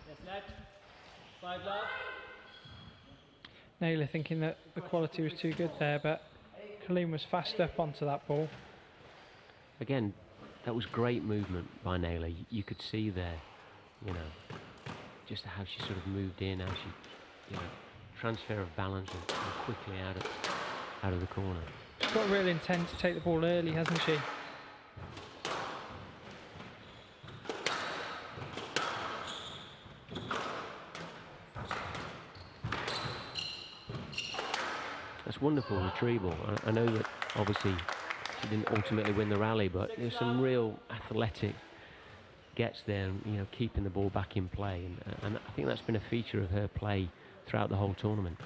Yes, net. 5 love. Nele thinking that the quality was too good there, but Coline was fast up onto that ball. Again, that was great movement by Nele. You could see there, you know, just how she sort of moved in, how she, you know, transfer of balance and quickly out of the corner. She's got real intent to take the ball early, hasn't she? That's wonderful retrieval. I know that obviously she didn't ultimately win the rally, but there's some real athletic gets there, and, you know, keeping the ball back in play, and I think that's been a feature of her play throughout the whole tournament.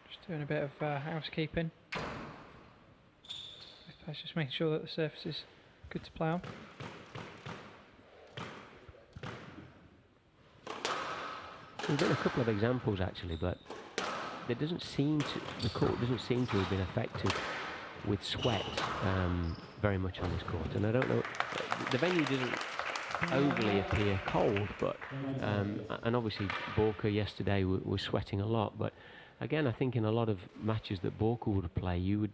Just doing a bit of housekeeping. Just making sure that the surface is good to play on. We've got a couple of examples actually, but there doesn't seem to, the court doesn't seem to have been affected with sweat very much on this court, and I don't know, the venue doesn't overly appear cold, but and obviously Borka yesterday was sweating a lot, but again I think in a lot of matches that Borka would play, you would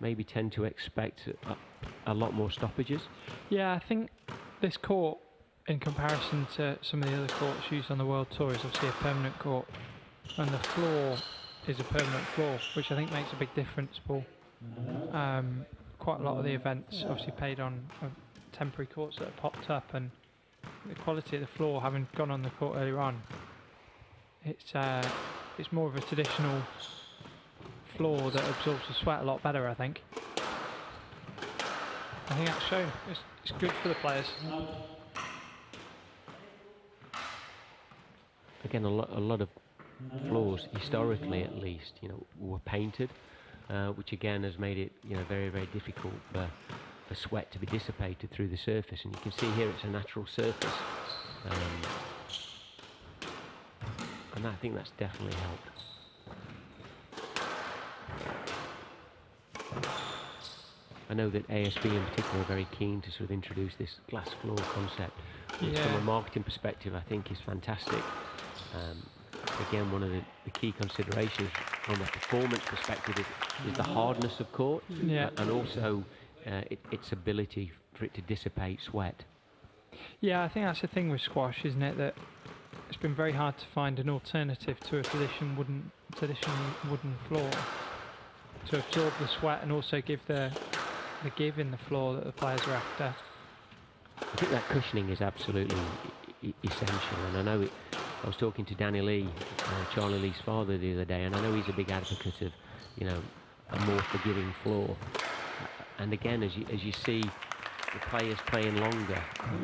maybe tend to expect a lot more stoppages. Yeah, I think this court, in comparison to some of the other courts used on the World Tour, is obviously a permanent court, and the floor is a permanent floor, which I think makes a big difference, Paul. Quite a lot of the events obviously played on temporary courts that have popped up, and the quality of the floor, having gone on the court earlier on, it's more of a traditional floor that absorbs the sweat a lot better, I think. I think that's shown. It's good for the players. Again, a lot of floors, historically at least, you know, were painted, which again has made it, you know, very, very difficult for sweat to be dissipated through the surface. And you can see here it's a natural surface, and I think that's definitely helped. I know that ASB in particular are very keen to sort of introduce this glass floor concept, which from a marketing perspective I think is fantastic. Again, one of the key considerations from a performance perspective is the hardness of court, and also its ability for it to dissipate sweat. Yeah, I think that's the thing with squash, isn't it? That it's been very hard to find an alternative to a traditional wooden floor to absorb the sweat and also give the give in the floor that the players are after. I think that cushioning is absolutely essential, and I know I was talking to Danny Lee, Charlie Lee's father, the other day, and I know he's a big advocate of, you know, a more forgiving floor. And again, as you see the players playing longer,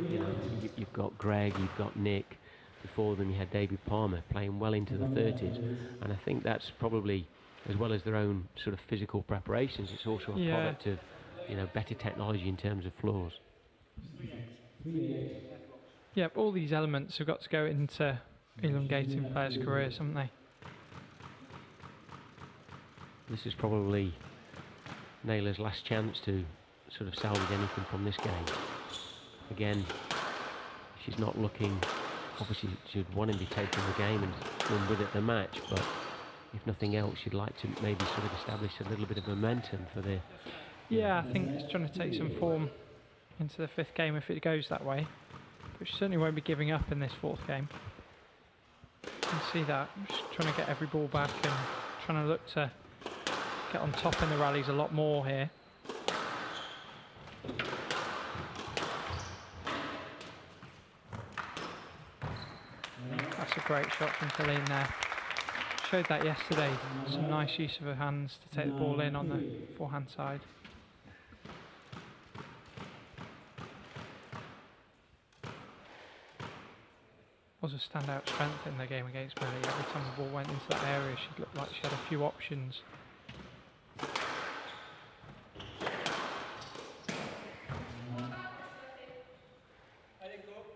you know, you've got Greg, you've got Nick. Before them, you had David Palmer playing well into the 30s, and I think that's probably, as well as their own sort of physical preparations, it's also a product of, you know, better technology in terms of floors. Yeah, all these elements have got to go into elongating players' careers, haven't they? This is probably Nele's last chance to sort of salvage anything from this game. Again, she's not looking, obviously she'd want him to be taking the game and run with it the match, but if nothing else, you'd like to maybe sort of establish a little bit of momentum for the... Yeah, I think he's trying to take some form into the 5th game if it goes that way. But she certainly won't be giving up in this 4th game. You can see that. Just trying to get every ball back and trying to look to get on top in the rallies a lot more here. That's a great shot from Coline there. Showed that yesterday. Some nice use of her hands to take the ball in on the forehand side. Was a standout strength in the game against Nele. Every time the ball went into that area, she looked like she had a few options.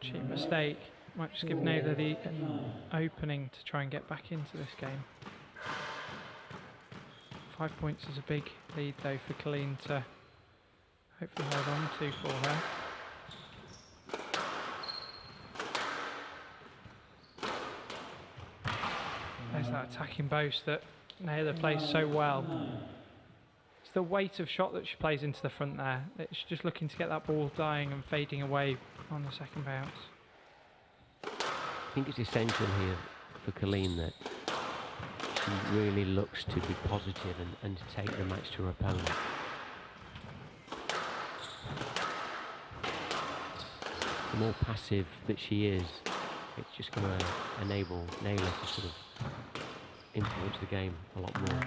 Cheap mistake. Might just give Nele the opening to try and get back into this game. 5 points is a big lead though for Coline to hopefully hold on to for her. There's that attacking boast that Nele plays so well. It's the weight of shot that she plays into the front there. It's just looking to get that ball dying and fading away on the second bounce. I think it's essential here for Coline that she really looks to be positive and to take the match to her opponent. The more passive that she is, it's just going to enable Nele to sort of influence the game a lot more.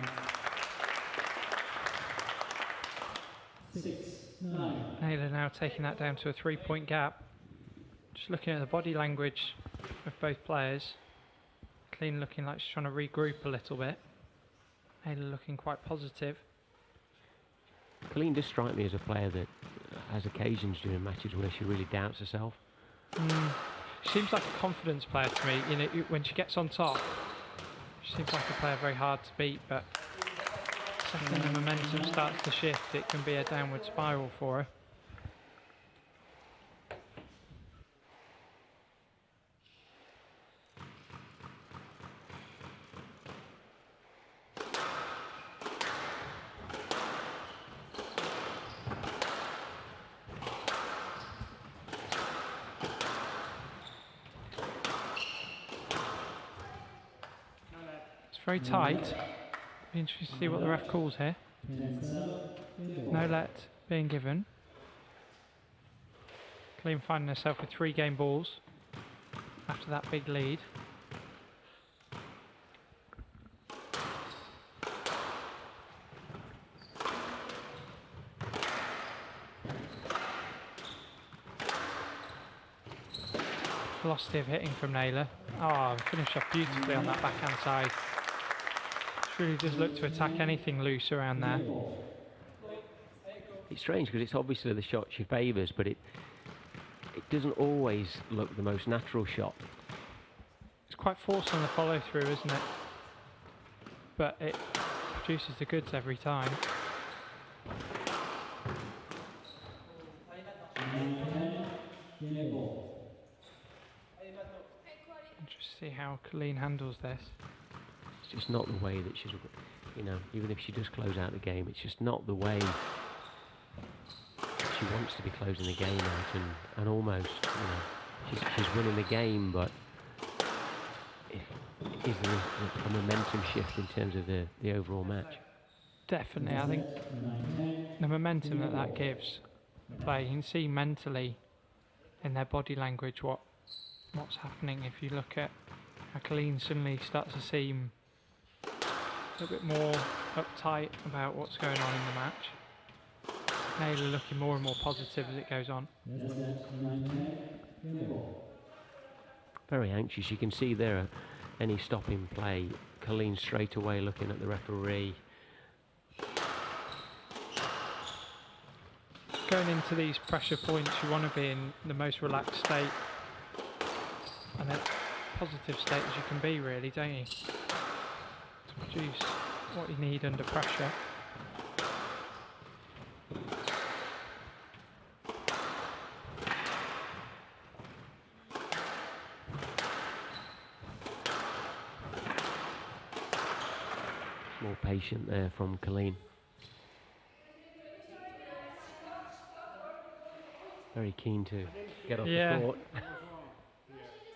6-9. Nele now taking that down to a 3-point gap. Just looking at the body language of both players. Coline looking like she's trying to regroup a little bit. Nele looking quite positive. Coline does strike me as a player that has occasions during matches where she really doubts herself. She seems like a confidence player to me. You know, when she gets on top, she seems like a player very hard to beat, but the second the momentum starts to shift, it can be a downward spiral for her. Very tight. Be interested to see what the ref calls here. No let being given. Coline finding herself with 3 game balls after that big lead. Velocity of hitting from Nele. Oh, finished off beautifully on that backhand side. Really does look to attack anything loose around there. It's strange because it's obviously the shot she favours, but it doesn't always look the most natural shot. It's quite forced on the follow through, isn't it? But it produces the goods every time. Just see how Coline handles this. It's just not the way that she's, you know, even if she does close out the game, it's just not the way she wants to be closing the game out, and almost, you know, she's winning the game, but is there a momentum shift in terms of the overall match? Definitely, I think the momentum that gives the play, you can see mentally in their body language what's happening. If you look at how Coline suddenly starts to seem a little bit more uptight about what's going on in the match. Nele looking more and more positive as it goes on. Very anxious. You can see there any stop in play. Coline straight away looking at the referee. Going into these pressure points, you want to be in the most relaxed state and a positive state as you can be, really, don't you? To produce what you need under pressure. more patient there from Coline. Very keen to get off the court.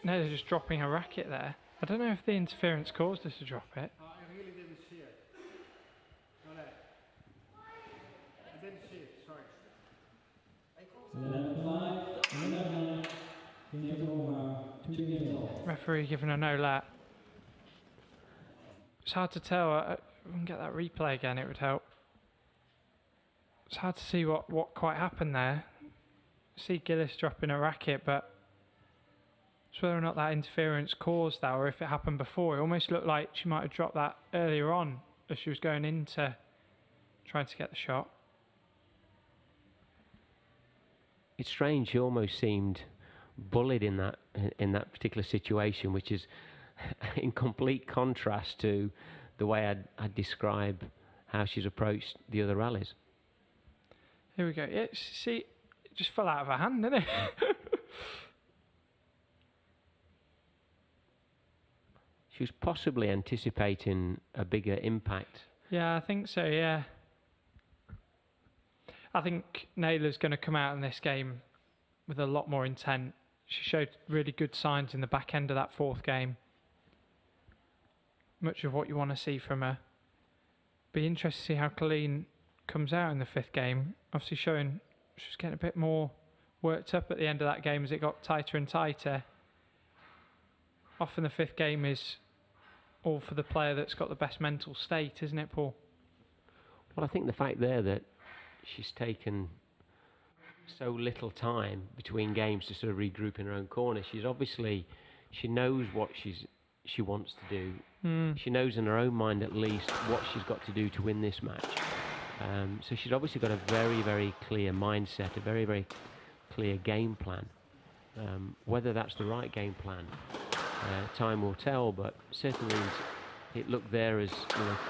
No, they're just dropping a racket there. I don't know if the interference caused us to drop it. I really didn't see it. No, I didn't see it, sorry. Referee giving a no let. It's hard to tell. If we can get that replay again, it would help. It's hard to see what quite happened there. See Gilis dropping a racket, but it's whether or not that interference caused that, or if it happened before. It almost looked like she might have dropped that earlier on as she was going into trying to get the shot. It's strange. She almost seemed bullied in that particular situation, which is in complete contrast to the way I'd describe how she's approached the other rallies. Here we go. Yeah, see, it just fell out of her hand, didn't it? She was possibly anticipating a bigger impact. Yeah, I think so, yeah. I think Nele's going to come out in this game with a lot more intent. She showed really good signs in the back end of that fourth game. Much of what you want to see from her. Be interested to see how Coline comes out in the fifth game. Obviously showing she was getting a bit more worked up at the end of that game as it got tighter and tighter. Often the fifth game is all for the player that's got the best mental state, isn't it, Paul? Well, I think the fact there that she's taken so little time between games to sort of regroup in her own corner. She's obviously, she knows what she wants to do. She knows in her own mind at least what she's got to do to win this match. So she's obviously got a very, very clear mindset, a very, very clear game plan. Whether that's the right game plan, time will tell, but certainly it looked there as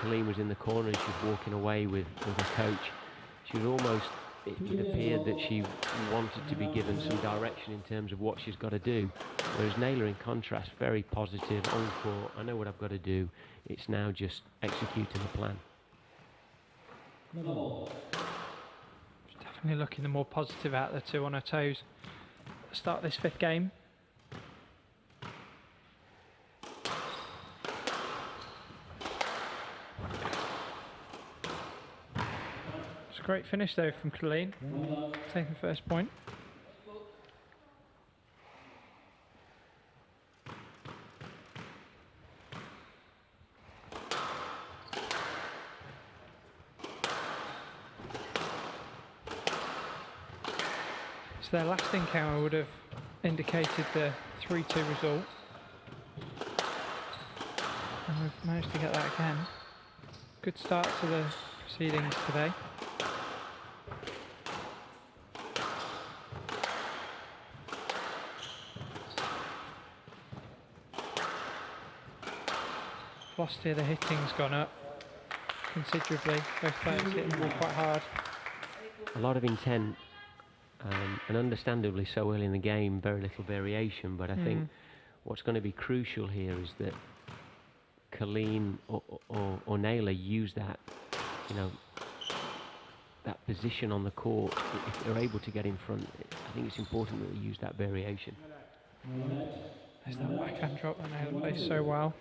Coline was in the corner and she was walking away with her coach. She was almost, it appeared that she wanted to be given some direction in terms of what she's got to do. Whereas Nele, in contrast, very positive, on court, I know what I've got to do. It's now just executing the plan. She's definitely looking the more positive out of the two on her toes. Start this fifth game. It's a great finish though from Coline, taking the first point. So their last encounter would have indicated the 3-2 result. And we've managed to get that again. Good start to the proceedings today. Velocity of the hitting's gone up considerably. Both players hitting the ball quite hard. A lot of intent. And understandably so early in the game, very little variation, but I think what's going to be crucial here is that Coline or Nele use that, that position on the court. If they're able to get in front, I think it's important that they use that variation. There's that backhand drop that Nele plays so well.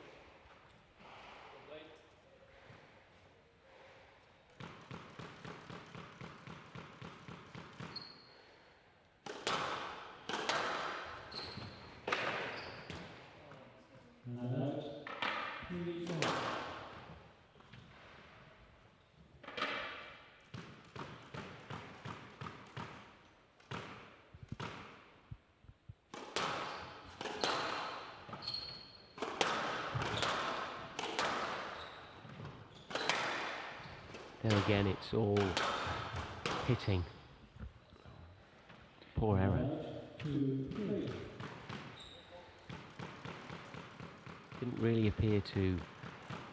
There again, it's all hitting. Poor error. Didn't really appear to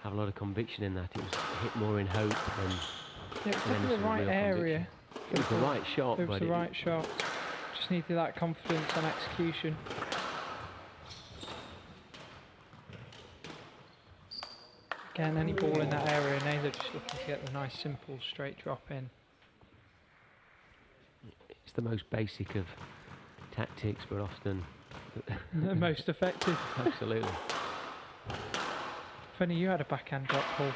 have a lot of conviction in that. It was hit more in hope than Yeah, it was definitely the right area. It was the right shot, It was the right shot. Just needed that confidence and execution. Again, any ball in that area, Nele just looking to get the nice, simple, straight drop in. It's the most basic of tactics, but often The most effective. absolutely. If only you had a backhand drop, Paul.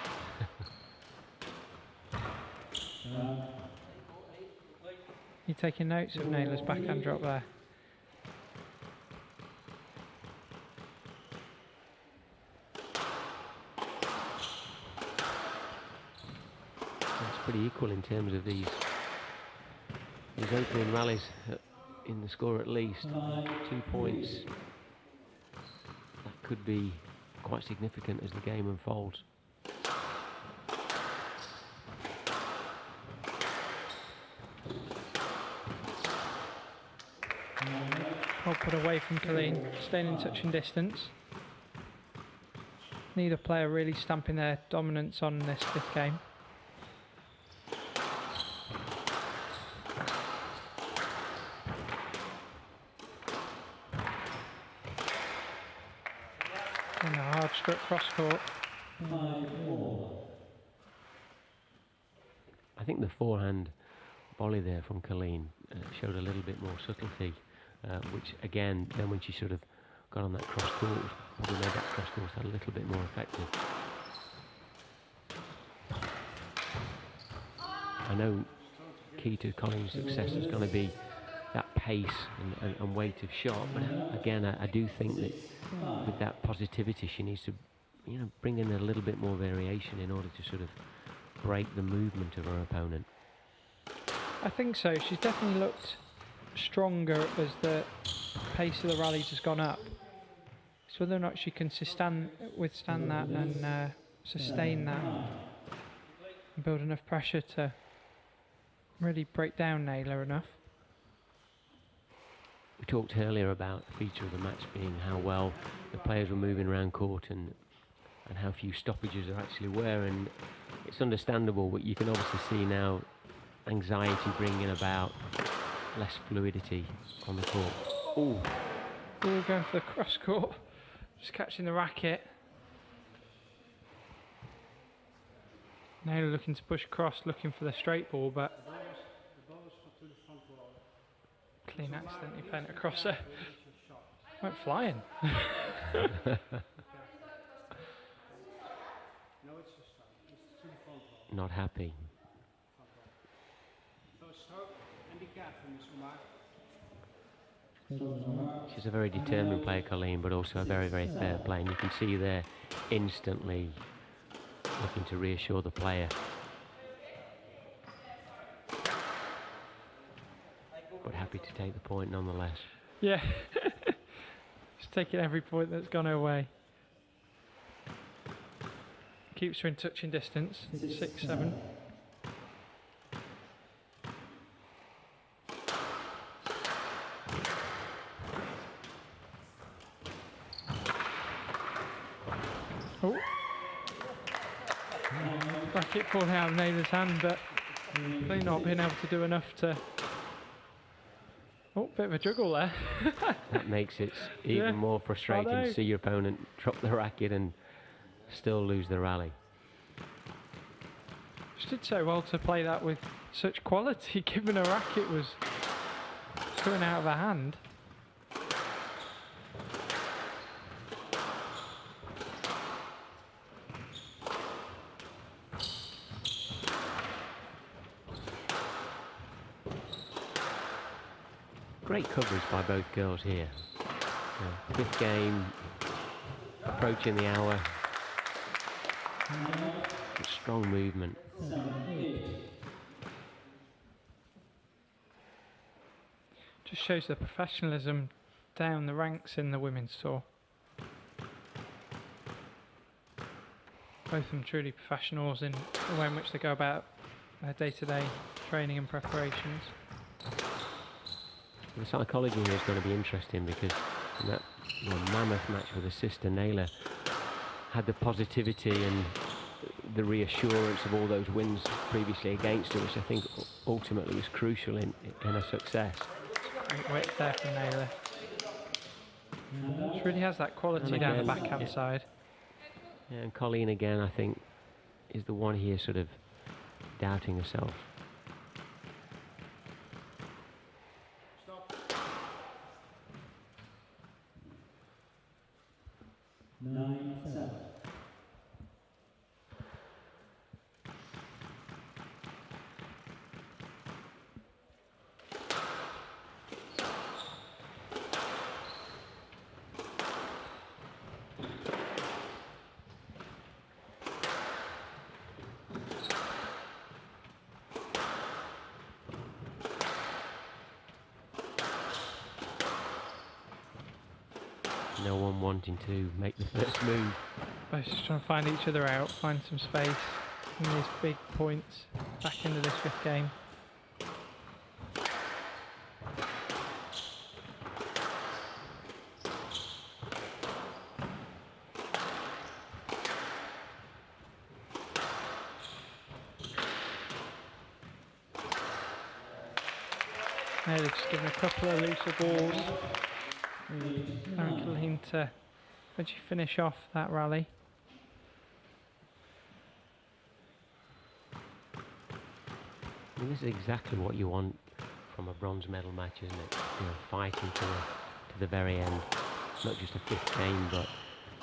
You taking notes of Nele's backhand drop there? It's pretty equal in terms of these opening rallies in the score at least. 2 points. That could be quite significant as the game unfolds. Well put away from Coline, staying in touching distance. Neither player really stamping their dominance on this fifth game. And a hard struck cross court. I think the forehand volley there from Coline showed a little bit more subtlety, which again, then when she sort of got on that cross court, probably made that cross court a little bit more effective. I know key to Coline's success is going to be that pace and weight of shot, but again, I do think that with that positivity, she needs to, bring in a little bit more variation in order to sort of break the movement of her opponent. I think so. She's definitely looked stronger as the pace of the rallies has gone up. So whether or not she can withstand that and sustain that and build enough pressure to really break down Nele enough. We talked earlier about the feature of the match being how well the players were moving around court and how few stoppages there actually were, and it's understandable, but you can obviously see now anxiety bringing about less fluidity on the court. Ooh, going for the cross court, just catching the racket. Nele looking to push across, looking for the straight ball, but Coline accidentally playing it across her. Went flying. Not happy. She's a very determined player, Coline, but also a very, very fair player. And you can see there instantly looking to reassure the player. But happy to take the point nonetheless. Yeah. Just taking every point that's gone her way. Keeps her in touching distance. 6-7. Oh. Racket falling out of Nele's hand, but clearly not being able to do enough to. Oh, bit of a juggle there. That makes it even more frustrating to see your opponent drop the racket and still lose the rally. She did so well to play that with such quality, given her racket was coming out of her hand. Great coverage by both girls here. Fifth game, approaching the hour. Strong movement. Just shows the professionalism down the ranks in the women's tour. Both of them truly professionals in the way in which they go about their day-to-day training and preparations. The psychology here is going to be interesting because in that mammoth match with her sister Nele had the positivity and the reassurance of all those wins previously against her, which I think ultimately was crucial in her success. Great width there from Nele. She really has that quality down the backhand side. Yeah, and Coline again, I think, is the one here sort of doubting herself. Stop. 9-7. No one wanting to make the first move. Both just trying to find each other out, find some space in these big points back into this fifth game. Nele just giving a couple of looser balls. Coline to eventually finish off that rally. I mean, this is exactly what you want from a bronze medal match, isn't it? You know, fighting to the very end. Not just a fifth game, but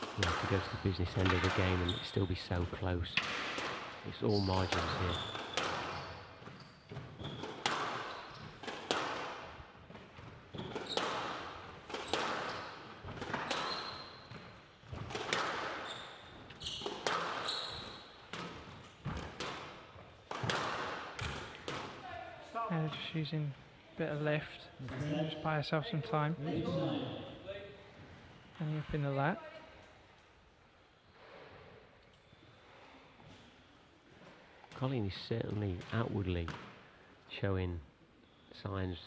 you know, to go to the business end of the game and it still be so close. It's all margins here. Just using a bit of lift, just buy herself some time. And up into that. Coline is certainly outwardly showing signs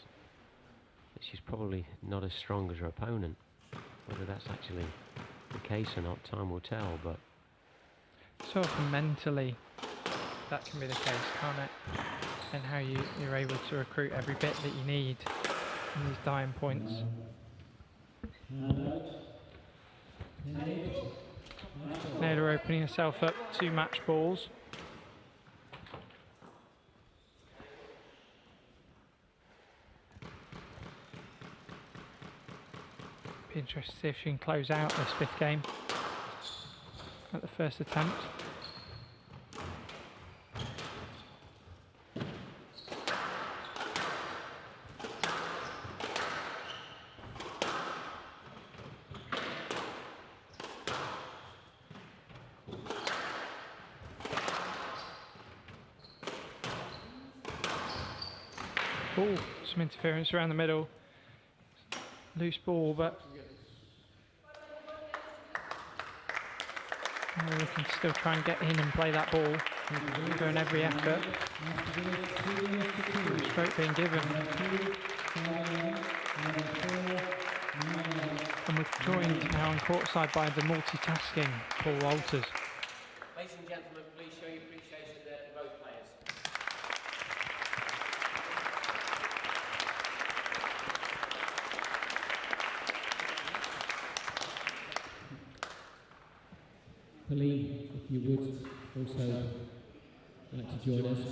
that she's probably not as strong as her opponent. Whether that's actually the case or not, time will tell, but Sort of mentally, that can be the case, can't it? And how you're able to recruit every bit that you need in these dying points. Nele opening herself up to match balls. Be interested to see if she can close out this fifth game at the first attempt. Oh, some interference around the middle. Loose ball, but we can still try and get in and play that ball. Doing every effort. Stroke being given. And we're joined now on courtside by the multitasking Paul Walters. Ladies and gentlemen, please show your appreciation there to both players. Coline, if you would also like to join us.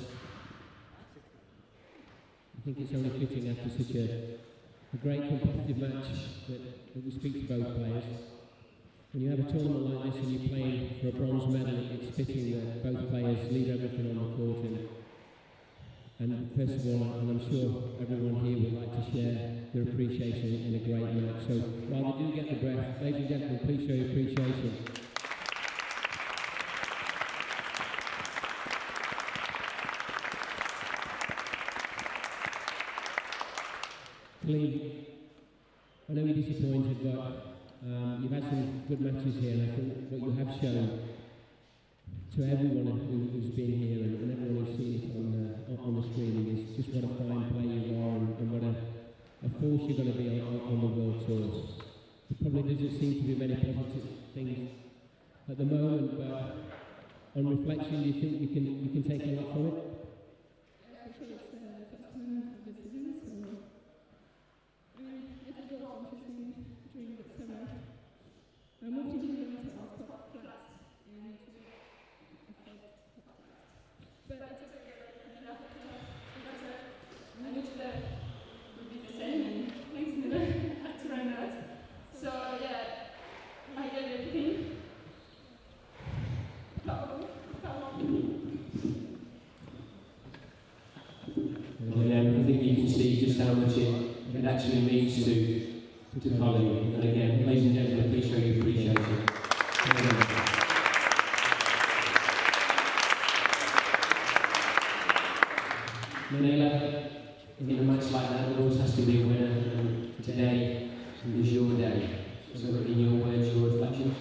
I think it's only fitting after such a great competitive match that we speak to both players. When you have a tournament like this and you're playing for a bronze medal, it's fitting that both players leave everything on the court. And first of all, and I'm sure everyone here would like to share their appreciation in a great match. So while they do get the breath, ladies and gentlemen, please show your appreciation. Coline, I know you're disappointed, but you've had some good matches here, and I think what you have shown to everyone who's been here and everyone who's seen it on the screen is just what a fine player you are and what a force you're going to be on the World Tour. There probably doesn't seem to be many positive things at the moment, but on reflection, do you think you can take a lot from it? I moved to England, so I was quite flat, and actually means to Coline. And again, ladies and gentlemen, please show your appreciation. Nele, in a match like that, there always has to be a winner, and today is your day. So in your words, your reflections?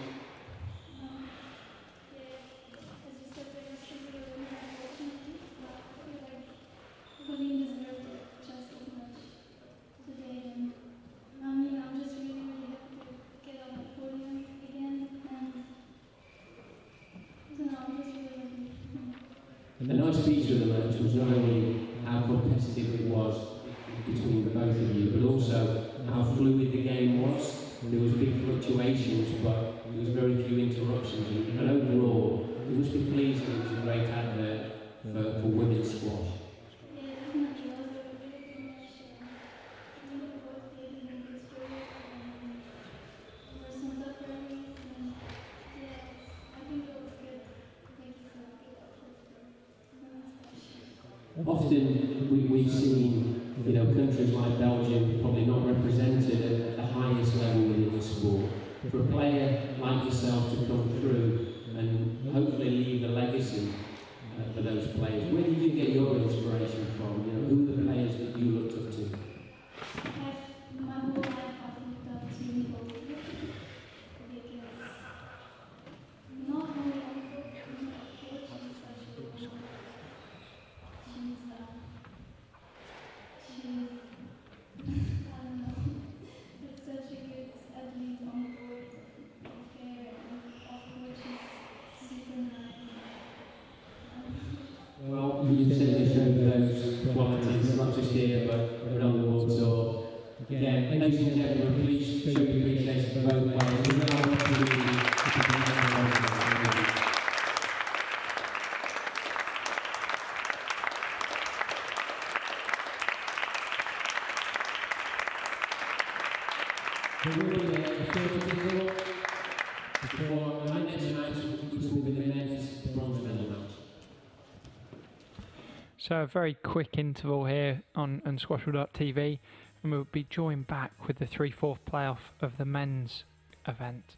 The nice feature of the match was not only how competitive it was between the both of you, but also how fluid the game was. There was big fluctuations, but there was very few interruptions. And overall, you must be pleased that it was a great advert for women's squash. Often we've seen, countries like Belgium probably not represented at the highest level within the sport. For a player like yourself to come through and hopefully leave a legacy for those players, where did you get your inspiration from? Who are the players that you looked up to? My whole life I've looked up to people because not only on the court, she's especially I don't know, it's such a good athlete on the board, fair and off court, she's super nice. Well, you certainly showed those qualities, not just here, but around the world tour. Again, ladies and gentlemen, please show your appreciation for both players. We now want to before our next match, which will be the men's bronze medal match. So a very quick interval here on Squashable.tv, and we'll be joined back with the 3/4 playoff of the men's event.